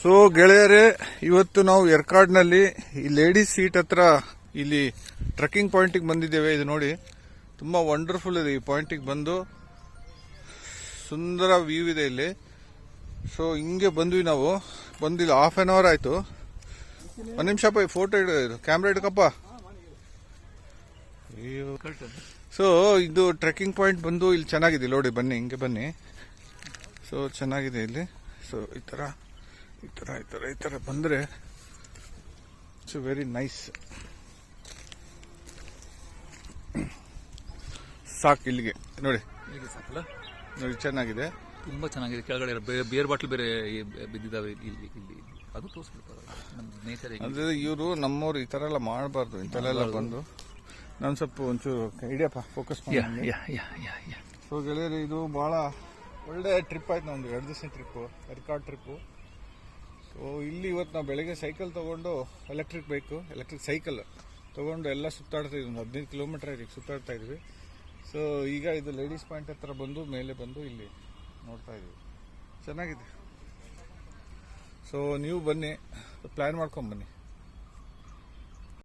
So ಗೆಳೆಯರೇ, ಇವತ್ತು ನಾವು ಎರ್ಕಾಡ್ನಲ್ಲಿ ಈ ಲೇಡೀಸ್ ಸೀಟ್ ಹತ್ರ ಇಲ್ಲಿ ಟ್ರೆಕ್ಕಿಂಗ್ ಪಾಯಿಂಟಿಗೆ ಬಂದಿದ್ದೇವೆ. ಇದು ನೋಡಿ, ತುಂಬಾ ವಂಡರ್ಫುಲ್ ಇದೆ. ಈ ಪಾಯಿಂಟಿಗೆ ಬಂದು ಸುಂದರ ವ್ಯೂ ಇದೆ ಇಲ್ಲಿ. ಸೊ ಹಿಂಗೆ ಬಂದ್ವಿ ನಾವು. ಬಂದಿಲ್ಲ, ಹಾಫ್ ಆನ್ ಅವರ್ ಆಯ್ತು. ಒಂದ್ ನಿಮಿಷಪ್ಪ, ಫೋಟೋ ಹಿಡಿದು ಕ್ಯಾಮ್ರಾ ಹಿಡ್ಕಪ್ಪ. ಸೊ ಇದು ಟ್ರೆಕ್ಕಿಂಗ್ ಪಾಯಿಂಟ್ ಬಂದು ಇಲ್ಲಿ ಚೆನ್ನಾಗಿದೆ ನೋಡಿ. ಬನ್ನಿ, ಹಿಂಗೆ ಬನ್ನಿ. ಸೊ ಚೆನ್ನಾಗಿದೆ ಇಲ್ಲಿ. ಸೊ ಈ ತರ ಬಂದ್ರೆ ಇಟ್ಸ್ ವೆರಿ ನೈಸ್. ಸಾಕು ಇಲ್ಲಿಗೆ ನೋಡಿ. ನೋಡಿ ಚೆನ್ನಾಗಿದೆ, ತುಂಬಾ ಚೆನ್ನಾಗಿದೆ. ಕೆಳಗಡೆ ಬಿಯರ್ ಬಾಟಲ್ ಬೇರೆ ಬಿದ್ದಿದ್ದಾವೆ ಇಲ್ಲಿ. ಅದು ತೋರಿಸ್ಬಿಡ್ತಾರೆ ನಮ್ಮ ನೇಚರ್. ಅಂದ್ರೆ ಇವರು ನಮ್ಮವ್ರು ಈ ತರ ಎಲ್ಲ ಮಾಡಬಾರ್ದು. ಇಂಥಲ್ಲೆಲ್ಲ ಬಂದು ನಾನು ಸ್ವಲ್ಪ ಒಂಚೂರು ಹಿಡಿಯಪ್ಪ, ಫೋಕಸ್ ಮಾಡಿ. ಸೊ ಗೆಳೆಯರು, ಇದು ಬಹಳ ಒಳ್ಳೆ ಟ್ರಿಪ್ ಆಯ್ತು ನಮ್ದು. 2 ದಿವಸ ಟ್ರಿಪ್ಪು, ಎರ್ಕಾಡ್ ಟ್ರಿಪ್ಪು. ಸೊ ಇಲ್ಲಿ ಇವತ್ತು ನಾವು ಬೆಳಗ್ಗೆ ಸೈಕಲ್ ತಗೊಂಡು, ಎಲೆಕ್ಟ್ರಿಕ್ ಸೈಕಲ್ ತಗೊಂಡು ಎಲ್ಲ ಸುತ್ತಾಡ್ತಾ ಇದ್ವಿ. ಒಂದು 15 ಕಿಲೋಮೀಟರ್ ಇದಕ್ಕೆ ಸುತ್ತಾಡ್ತಾ ಇದ್ವಿ. ಸೊ ಈಗ ಇದು ಲೇಡೀಸ್ ಪಾಯಿಂಟ್ ಹತ್ರ ಬಂದು ಮೇಲೆ ಬಂದು ಇಲ್ಲಿ ನೋಡ್ತಾ ಇದ್ವಿ. ಚೆನ್ನಾಗಿದೆ. ಸೊ ನೀವು ಬನ್ನಿ, ಪ್ಲಾನ್ ಮಾಡ್ಕೊಂಡು ಬನ್ನಿ.